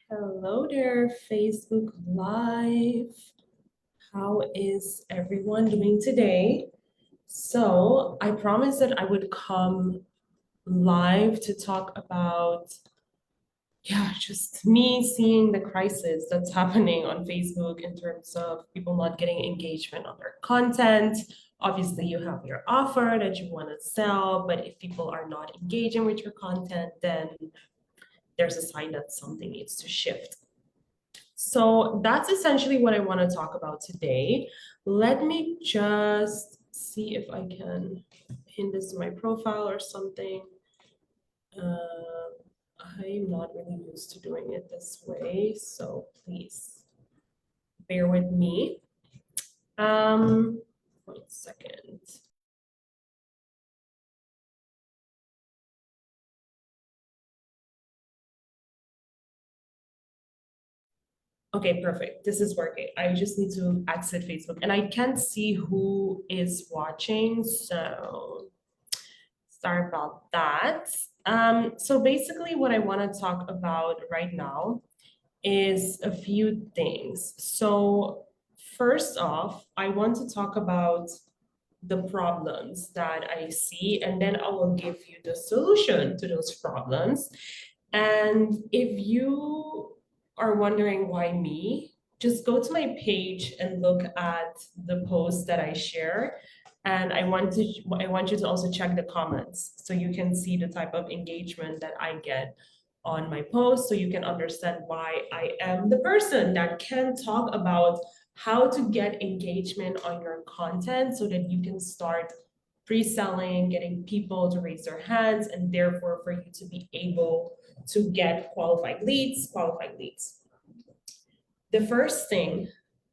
Hello there, Facebook Live. How is everyone doing today? So, I promised that I would come live to talk about, just me seeing the crisis that's happening on Facebook in terms of people not getting engagement on their content. Obviously, you have your offer that you want to sell, but if people are not engaging with your content, then there's a sign that something needs to shift. So that's essentially what I want to talk about today. Let me just see if I can pin this to my profile or something. I'm not really used to doing it this way, so please bear with me. 1 second. Okay, perfect. This is working. I just need to exit Facebook and I can't see who is watching, so sorry about that. So basically what I want to talk about right now is a few things. So first off, I want to talk about the problems that I see, and then I will give you the solution to those problems. And if you are wondering why me, just go to my page and look at the posts that I share. And I want you to also check the comments so you can see the type of engagement that I get on my post, so you can understand why I am the person that can talk about how to get engagement on your content so that you can start pre-selling, getting people to raise their hands, and therefore for you to be able to get qualified leads. The first thing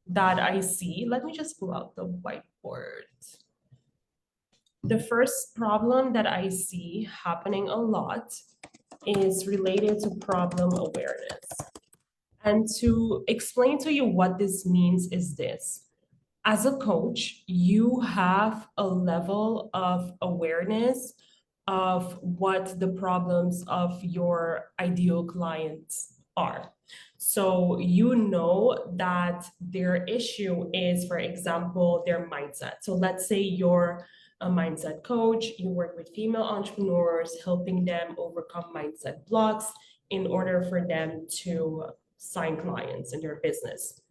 that I see, let me just pull out the whiteboard. The first problem that I see happening a lot is related to problem awareness. And to explain to you what this means is this. As a coach, you have a level of awareness of what the problems of your ideal clients are. So you know that their issue is, for example, their mindset. So let's say you're a mindset coach, you work with female entrepreneurs, helping them overcome mindset blocks in order for them to sign clients in your business.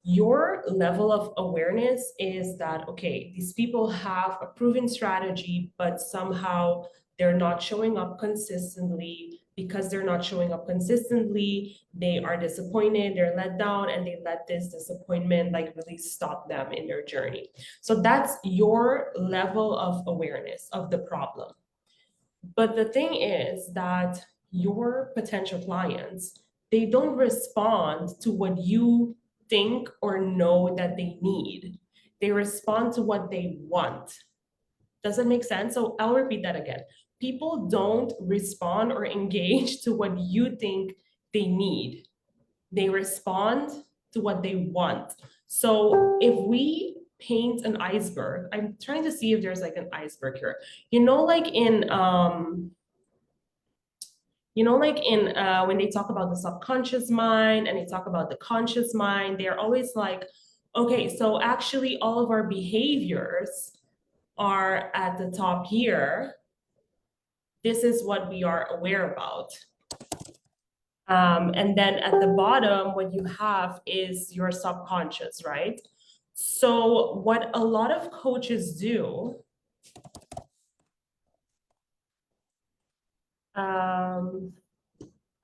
Your level of awareness is that, okay, these people have a proven strategy, but somehow they're not showing up consistently. Because they're not showing up consistently, they are disappointed, they're let down, and they let this disappointment like really stop them in their journey. So that's your level of awareness of the problem. But the thing is that your potential clients, they don't respond to what you think or know that they need. They respond to what they want. Does it make sense? So I'll repeat that again. People don't respond or engage to what you think they need. They respond to what they want. So if we paint an iceberg, I'm trying to see if there's like an iceberg here. You know, like in when they talk about the subconscious mind and they talk about the conscious mind, they're always like, okay, so actually all of our behaviors are at the top here. This is what we are aware about. And then at the bottom, what you have is your subconscious, right? So what a lot of coaches do,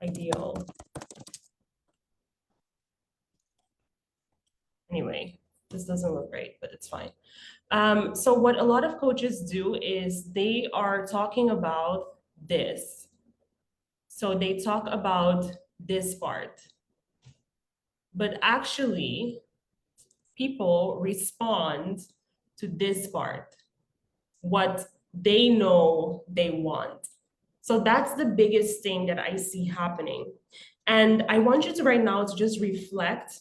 ideal. Anyway, this doesn't look great, but it's fine. So what a lot of coaches do is they are talking about this. So they talk about this part. But actually, people respond to this part, what they know they want. So that's the biggest thing that I see happening. And I want you to right now to just reflect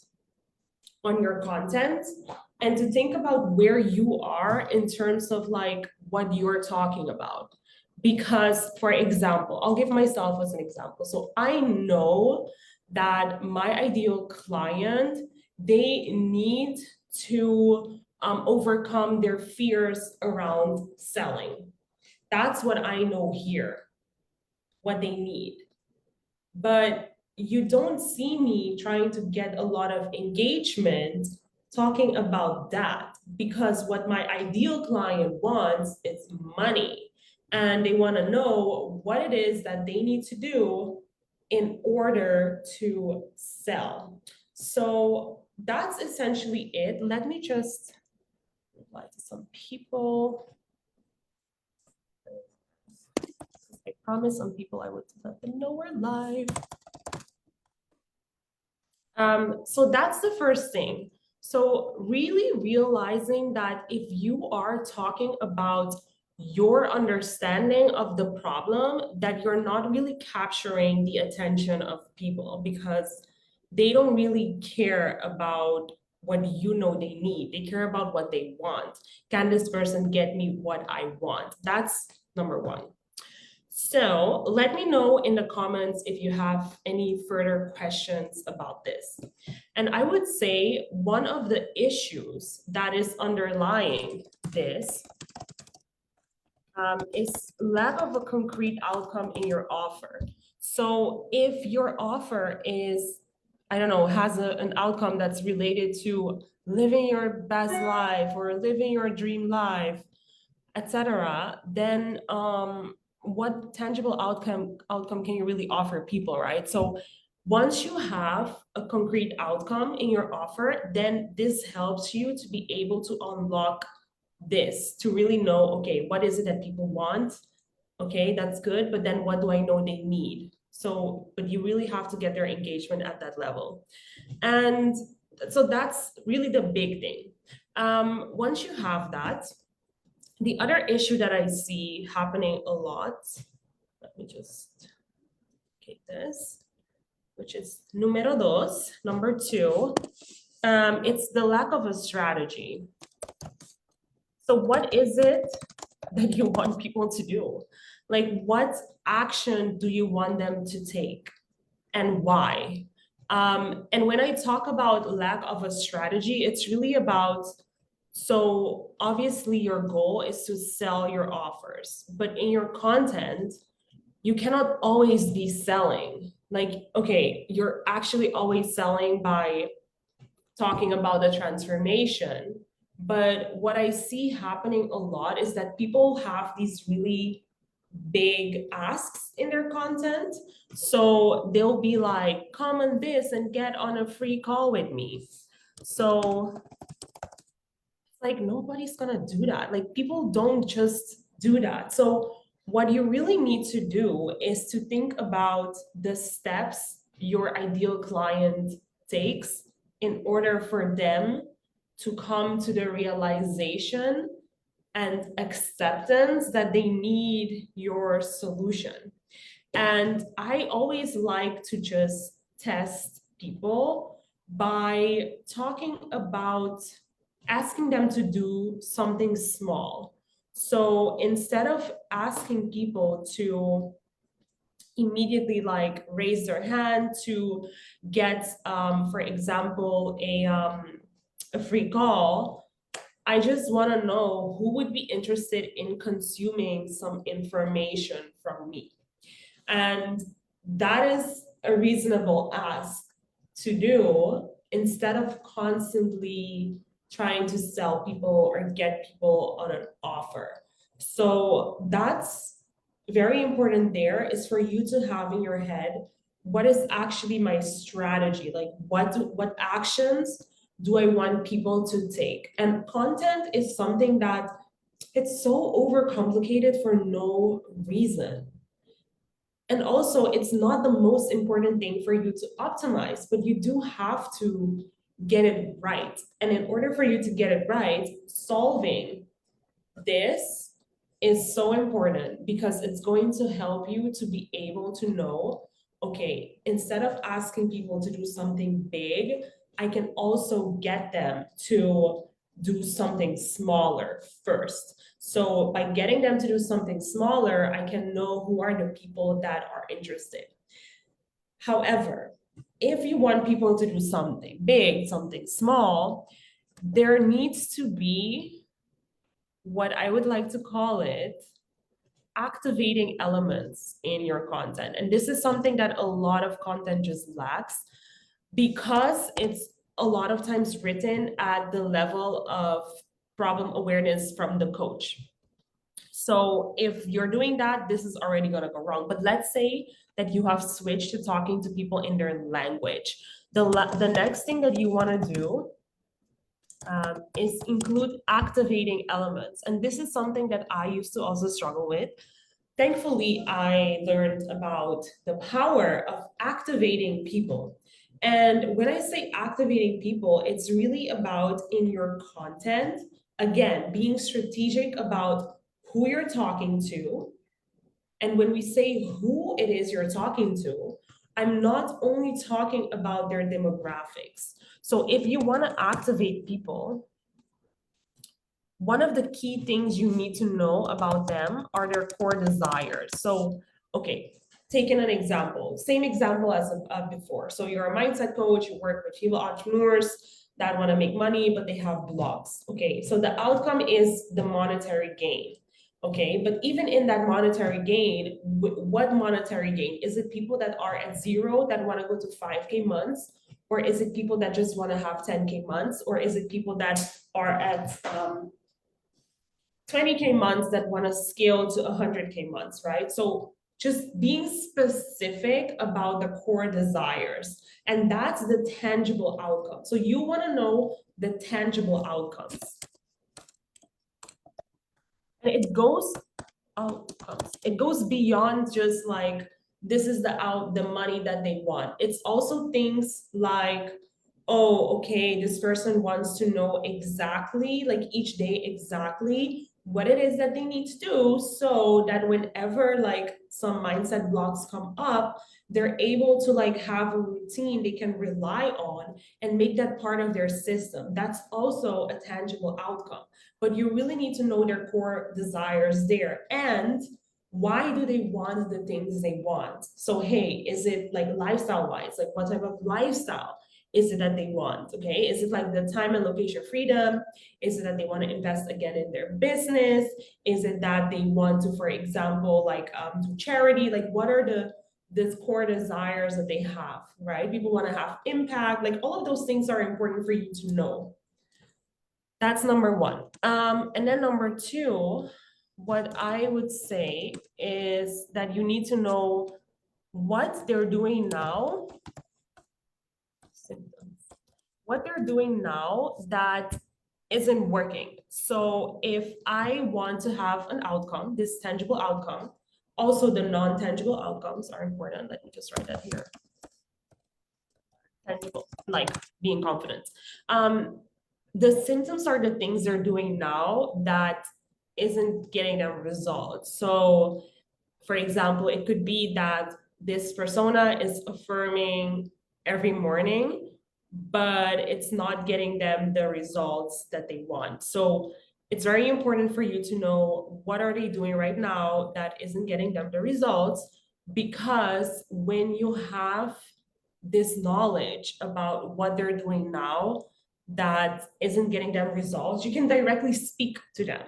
on your content and to think about where you are in terms of like what you're talking about. Because, for example, I'll give myself as an example. So I know that my ideal client, they need to overcome their fears around selling. That's what I know here, what they need. But you don't see me trying to get a lot of engagement talking about that, because what my ideal client wants is money, and they want to know what it is that they need to do in order to sell. So that's essentially it. Let me just reply to some people. I promised some people I would let them know we're live. So that's the first thing. So really realizing that if you are talking about your understanding of the problem, that you're not really capturing the attention of people, because they don't really care about what you know they need. They care about what they want. Can this person get me what I want? That's number one. So let me know in the comments if you have any further questions about this. And I would say one of the issues that is underlying this is lack of a concrete outcome in your offer. So if your offer is, I don't know, has an outcome that's related to living your best life or living your dream life, etc., then what tangible outcome can you really offer people, right? So once you have a concrete outcome in your offer, then this helps you to be able to unlock this, to really know, okay, what is it that people want? Okay, that's good, but then what do I know they need? So, but you really have to get their engagement at that level. And so that's really the big thing. Once you have that, the other issue that I see happening a lot, let me just get this, which is numero dos, number two, it's the lack of a strategy. So what is it that you want people to do? Like, what action do you want them to take and why? And when I talk about lack of a strategy, it's really about, so obviously your goal is to sell your offers, but in your content, you cannot always be selling. Like, okay, you're actually always selling by talking about the transformation. But what I see happening a lot is that people have these really big asks in their content. So they'll be like, comment this and get on a free call with me. So like nobody's gonna do that. Like people don't just do that. So what you really need to do is to think about the steps your ideal client takes in order for them to come to the realization and acceptance that they need your solution. And I always like to just test people by talking about asking them to do something small. So instead of asking people to immediately like raise their hand to get, for example, a free call, I just want to know who would be interested in consuming some information from me. And that is a reasonable ask to do instead of constantly trying to sell people or get people on an offer. So that's very important there, is for you to have in your head, what is actually my strategy? Like what actions do I want people to take? And content is something that it's so overcomplicated for no reason. And also, it's not the most important thing for you to optimize, but you do have to get it right. And in order for you to get it right, solving this is so important, because it's going to help you to be able to know, okay, instead of asking people to do something big, I can also get them to do something smaller first. So by getting them to do something smaller, I can know who are the people that are interested. However, if you want people to do something big, something small, there needs to be what I would like to call it activating elements in your content. And this is something that a lot of content just lacks because it's a lot of times written at the level of problem awareness from the coach. So if you're doing that, this is already going to go wrong. But let's say that you have switched to talking to people in their language. The next thing that you want to do is include activating elements. And this is something that I used to also struggle with. Thankfully, I learned about the power of activating people. And when I say activating people, it's really about in your content, again, being strategic about who you're talking to. And when we say who it is you're talking to, I'm not only talking about their demographics. So if you want to activate people, one of the key things you need to know about them are their core desires. So, okay, taking an example, same example as before. So you're a mindset coach, you work with female entrepreneurs that want to make money, but they have blogs. Okay, so the outcome is the monetary gain. Okay, but even in that monetary gain, what monetary gain? Is it people that are at zero that want to go to 5K months? Or is it people that just want to have 10K months? Or is it people that are at 20K months that want to scale to 100K months, right? So just being specific about the core desires, and that's the tangible outcome. So you want to know the tangible outcomes. And it goes beyond just like this is the money that they want. It's also things like, oh, okay, this person wants to know exactly, like each day exactly what it is that they need to do so that whenever like some mindset blocks come up, they're able to like have a routine they can rely on and make that part of their system. That's also a tangible outcome. But you really need to know their core desires there and why do they want the things they want. So hey, is it like lifestyle wise, like what type of lifestyle is it that they want? Okay, is it like the time and location freedom? Is it that they want to invest again in their business? Is it that they want to, for example, like do charity? Like what are the core desires that they have, right? People want to have impact. Like all of those things are important for you to know. That's number one. And then number two, what I would say is that you need to know what they're doing now, what they're doing now that isn't working. So if I want to have an outcome, this tangible outcome, also the non-tangible outcomes are important. Let me just write that here. Tangible, like being confident. The symptoms are the things they're doing now that isn't getting them results. So, for example, it could be that this persona is affirming every morning, but it's not getting them the results that they want. So it's very important for you to know what are they doing right now that isn't getting them the results, because when you have this knowledge about what they're doing now that isn't getting them results, you can directly speak to them.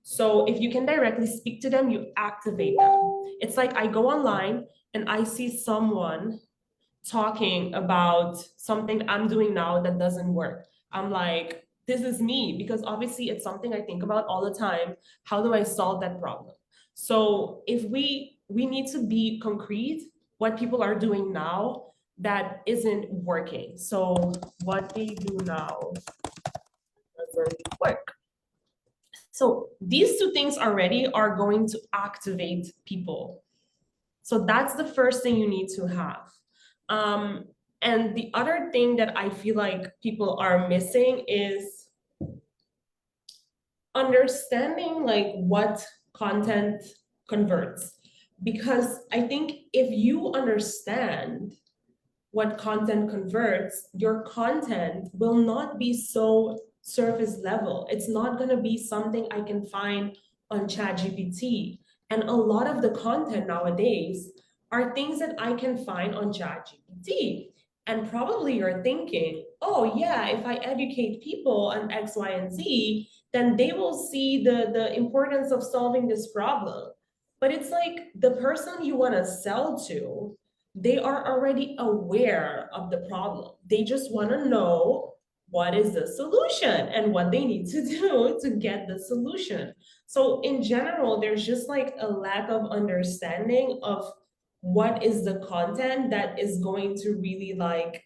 So if you can directly speak to them, you activate them. It's like I go online and I see someone talking about something I'm doing now that doesn't work. I'm like, this is me, because obviously it's something I think about all the time. How do I solve that problem? So if we need to be concrete, what people are doing now that isn't working. So what they do now doesn't work. So these two things already are going to activate people. So that's the first thing you need to have. And the other thing that I feel like people are missing is understanding like what content converts. Because I think if you understand what content converts, your content will not be so surface level. It's not going to be something I can find on ChatGPT. And a lot of the content nowadays are things that I can find on ChatGPT. And probably you're thinking, oh yeah, if I educate people on X, Y, and Z, then they will see the importance of solving this problem. But it's like the person you want to sell to, they are already aware of the problem. They just want to know what is the solution and what they need to do to get the solution. So in general, there's just like a lack of understanding of what is the content that is going to really like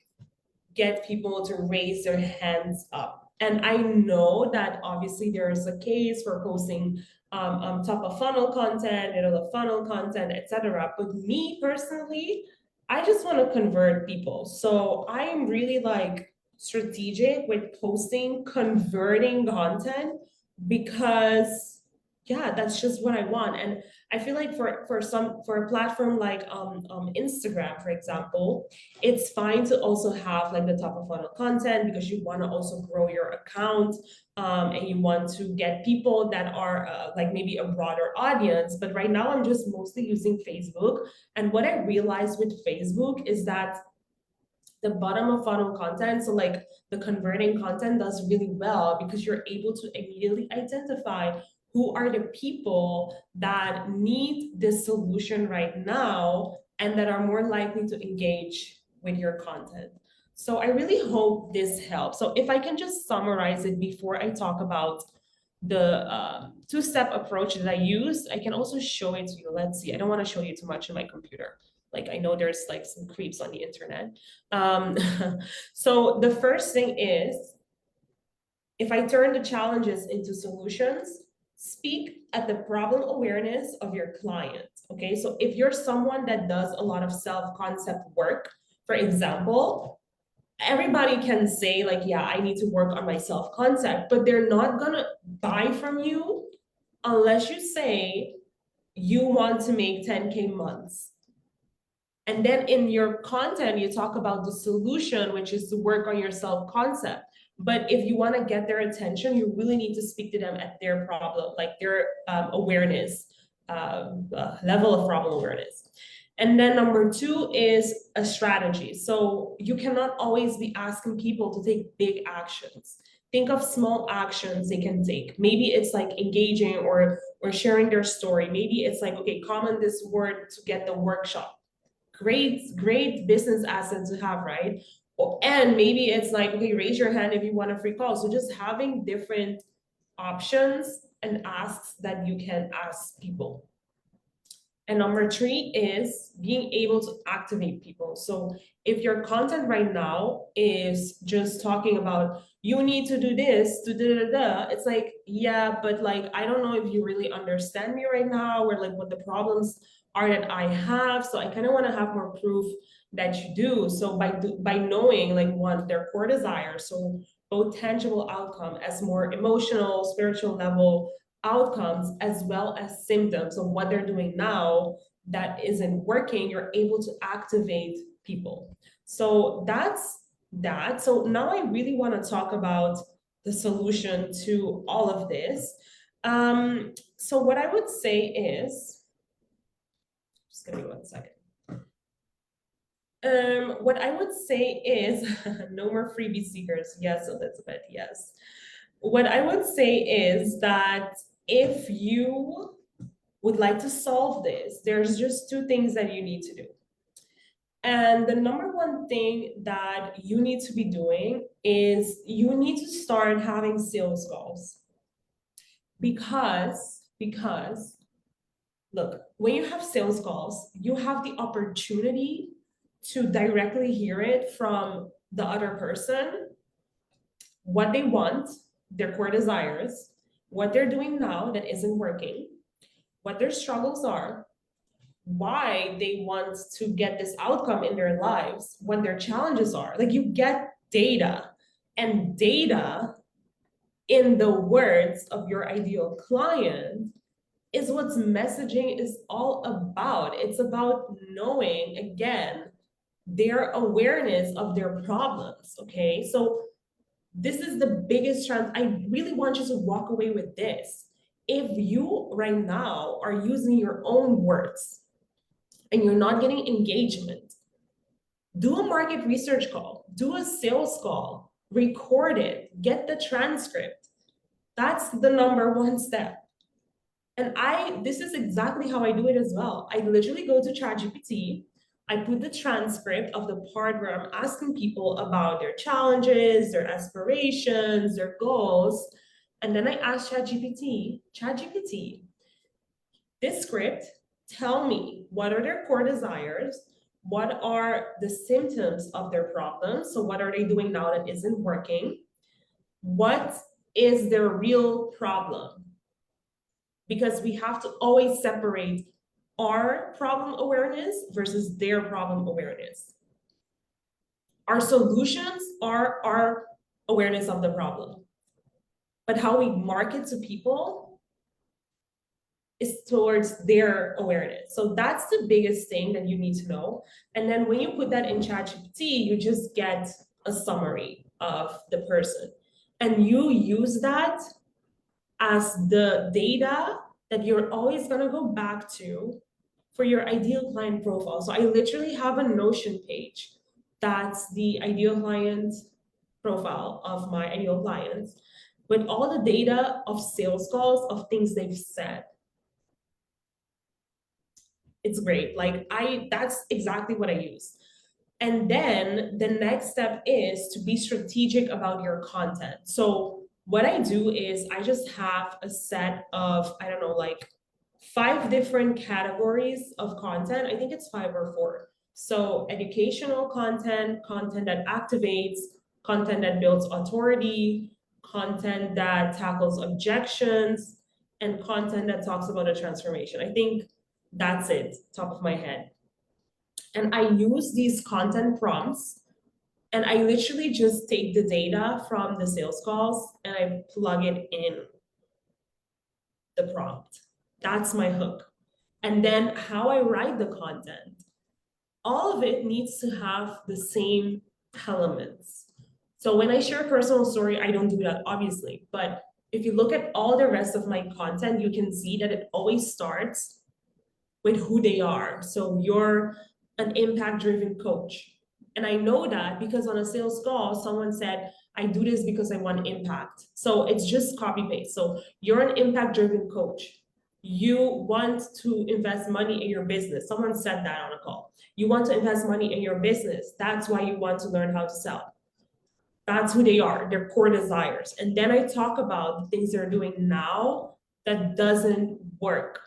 get people to raise their hands up. And I know that obviously there is a case for posting top of funnel content, middle of funnel content, etc. But me personally, I just want to convert people. So I am really like strategic with posting converting content because yeah, that's just what I want. And I feel like for a platform like Instagram, for example, it's fine to also have like the top of funnel content because you want to also grow your account, and you want to get people that are like maybe a broader audience. But right now, I'm just mostly using Facebook. And what I realized with Facebook is that the bottom of funnel content, so like the converting content, does really well because you're able to immediately identify who are the people that need this solution right now and that are more likely to engage with your content. So I really hope this helps. So if I can just summarize it before I talk about the two-step approach that I use, I can also show it to you. Let's see. I don't want to show you too much on my computer. Like I know there's like some creeps on the internet. Um, so the first thing is, if I turn the challenges into solutions, speak at the problem awareness of your client. Okay, so if you're someone that does a lot of self-concept work, for example, everybody can say like, yeah, I need to work on my self-concept, but they're not gonna buy from you unless you say you want to make 10K months. And then in your content, you talk about the solution, which is to work on your self-concept. But if you want to get their attention, you really need to speak to them at their problem, like their awareness, level of problem awareness. And then number two is a strategy. So you cannot always be asking people to take big actions. Think of small actions they can take. Maybe it's like engaging or sharing their story. Maybe it's like, okay, comment this word to get the workshop. Great business asset to have, right? And maybe it's like, okay, raise your hand if you want a free call. So just having different options and asks that you can ask people. And number three is being able to activate people. So if your content right now is just talking about you need to do this, to da da da, it's like, yeah, but like I don't know if you really understand me right now, or like what the problems are that I have. So I kind of want to have more proof that you do. So by knowing like one, their core desires, so both tangible outcome as more emotional, spiritual level outcomes, as well as symptoms of what they're doing now that isn't working, you're able to activate people. So that's that. So now I really want to talk about the solution to all of this. So what I would say is, just give me 1 second. What I would say is no more freebie seekers. Yes, Elizabeth, yes. What I would say is that if you would like to solve this, there's just two things that you need to do. And the number one thing that you need to be doing is you need to start having sales calls. Because look, when you have sales calls, you have the opportunity to directly hear it from the other person, what they want, their core desires, what they're doing now that isn't working, what their struggles are, why they want to get this outcome in their lives, what their challenges are. Like you get data, and data in the words of your ideal client is what messaging is all about. It's about knowing, again, their awareness of their problems. Okay, so this is the biggest trend. I really want you to walk away with this. If you right now are using your own words and you're not getting engagement, Do a market research call, do a sales call, record it, get the transcript. That's the number one step. And this is exactly how I do it as well. I literally go to ChatGPT, I put the transcript of the part where I'm asking people about their challenges, their aspirations, their goals. And then I ask ChatGPT, this script, tell me what are their core desires, what are the symptoms of their problems, so what are they doing now that isn't working, what is their real problem, because we have to always separate our problem awareness versus their problem awareness. Our solutions are our awareness of the problem, but how we market to people is towards their awareness. So that's the biggest thing that you need to know. And then when you put that in ChatGPT, you just get a summary of the person. And you use that as the data that you're always going to go back to for your ideal client profile. So I literally have a Notion page that's the ideal client profile of my ideal clients with all the data of sales calls of things they've said. It's great. Like that's exactly what I use. And then the next step is to be strategic about your content. So what I do is I just have a set of, I don't know, like 5 different categories of content. I think it's 5 or 4. So educational content, content that activates, content that builds authority, content that tackles objections, and content that talks about a transformation. I think that's it, top of my head. And I use these content prompts, and I literally just take the data from the sales calls and I plug it in the prompt. That's my hook. And then how I write the content, all of it needs to have the same elements. So when I share a personal story, I don't do that, obviously. But if you look at all the rest of my content, you can see that it always starts with who they are. So you're an impact-driven coach. And I know that because on a sales call, someone said, I do this because I want impact. So it's just copy paste. So you're an impact-driven coach. You want to invest money in your business. Someone said that on a call. You want to invest money in your business. That's why you want to learn how to sell. That's who they are, their core desires. And then I talk about the things they're doing now that doesn't work,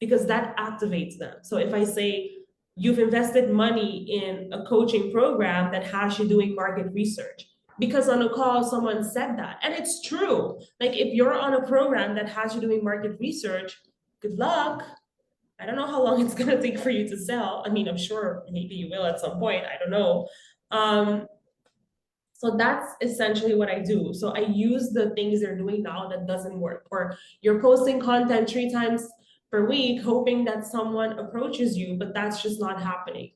because that activates them. So if I say, you've invested money in a coaching program that has you doing market research, because on a call, someone said that. And it's true. Like if you're on a program that has you doing market research, good luck. I don't know how long it's gonna take for you to sell. I mean, I'm sure maybe you will at some point, I don't know. So that's essentially what I do. So I use the things they're doing now that doesn't work. Or you're posting content 3 times per week, hoping that someone approaches you, but that's just not happening.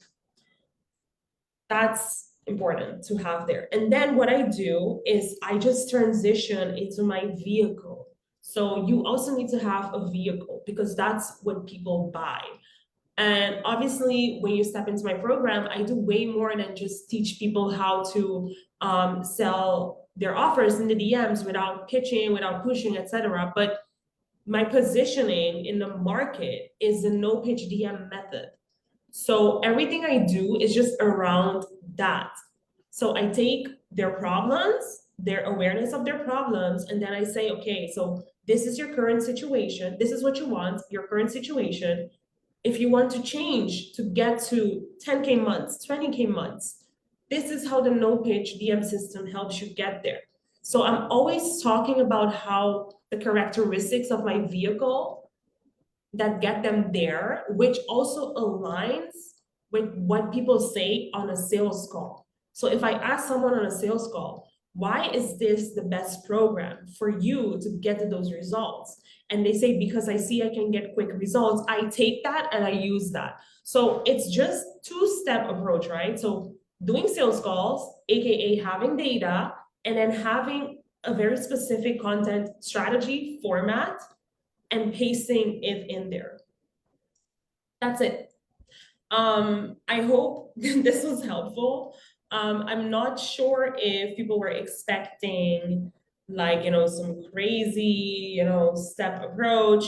That's important to have there. And then what I do is I just transition into my vehicle. So you also need to have a vehicle because that's what people buy. And obviously, when you step into my program, I do way more than just teach people how to sell their offers in the DMs without pitching, without pushing, etc. But my positioning in the market is the no pitch DM method. So everything I do is just around that. So I take their problems, their awareness of their problems, and then I say, okay, so this is your current situation. This is what you want, your current situation. If you want to change to get to 10K months, 20K months, this is how the no pitch DM system helps you get there. So I'm always talking about how the characteristics of my vehicle that get them there, which also aligns with what people say on a sales call. So if I ask someone on a sales call, why is this the best program for you to get to those results? And they say, because I see I can get quick results, I take that and I use that. So it's just 2-step approach, right? So doing sales calls, AKA having data, and then having a very specific content strategy format and pasting it in there. That's it. I hope this was helpful. I'm not sure if people were expecting like, some crazy, step approach.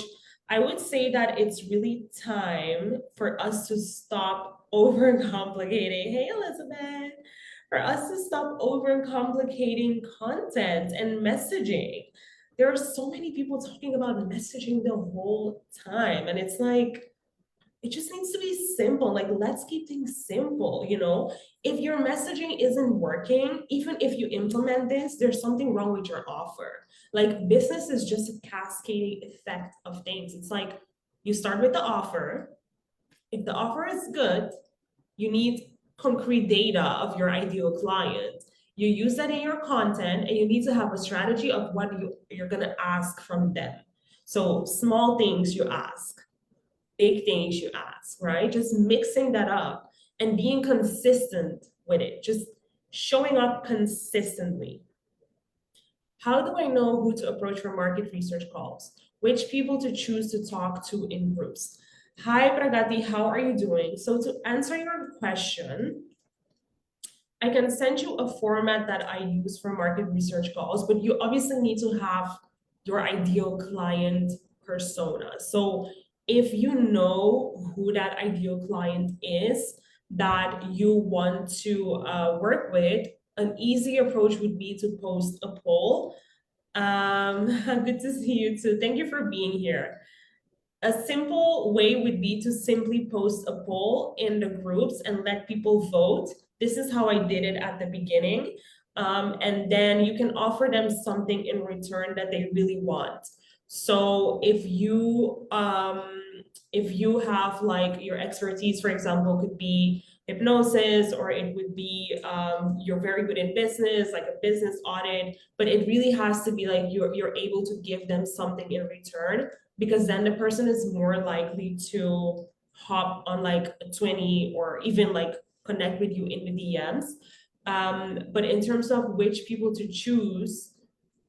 I would say that it's really time for us to stop overcomplicating. Hey, Elizabeth, for us to stop overcomplicating content and messaging. There are so many people talking about messaging the whole time, and it's like, it just needs to be simple. Like, let's keep things simple. If your messaging isn't working, even if you implement this, there's something wrong with your offer. Like, business is just a cascading effect of things. It's like you start with the offer. If the offer is good, you need concrete data of your ideal client. You use that in your content, and you need to have a strategy of what you're going to ask from them. So, small things you ask, big things you ask, right? Just mixing that up and being consistent with it, just showing up consistently. How do I know who to approach for market research calls? Which people to choose to talk to in groups? Hi, Pragati, how are you doing? So, to answer your question, I can send you a format that I use for market research calls, but you obviously need to have your ideal client persona. So if you know who that ideal client is that you want to work with, an easy approach would be to post a poll. Good to see you too. Thank you for being here. A simple way would be to simply post a poll in the groups and let people vote. This is how I did it at the beginning. And then you can offer them something in return that they really want. So if you have like your expertise, for example, could be hypnosis, or it would be you're very good in business, like a business audit, but it really has to be like you're able to give them something in return, because then the person is more likely to hop on like a 20 or even like connect with you in the DMs. But in terms of which people to choose,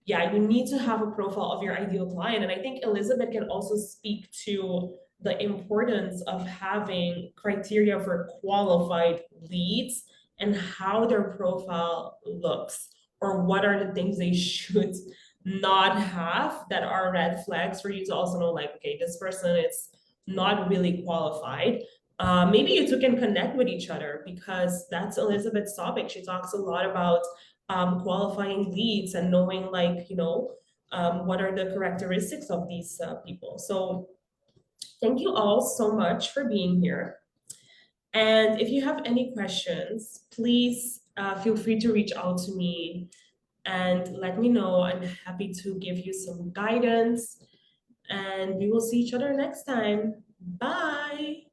yeah, you need to have a profile of your ideal client. And I think Elizabeth can also speak to the importance of having criteria for qualified leads and how their profile looks, or what are the things they should not have that are red flags for you to also know, like, okay, this person is not really qualified. Maybe you two can connect with each other, because that's Elizabeth's topic. She talks a lot about qualifying leads and knowing, like, what are the characteristics of these people. So thank you all so much for being here. And if you have any questions, please feel free to reach out to me and let me know. I'm happy to give you some guidance, and we will see each other next time. Bye.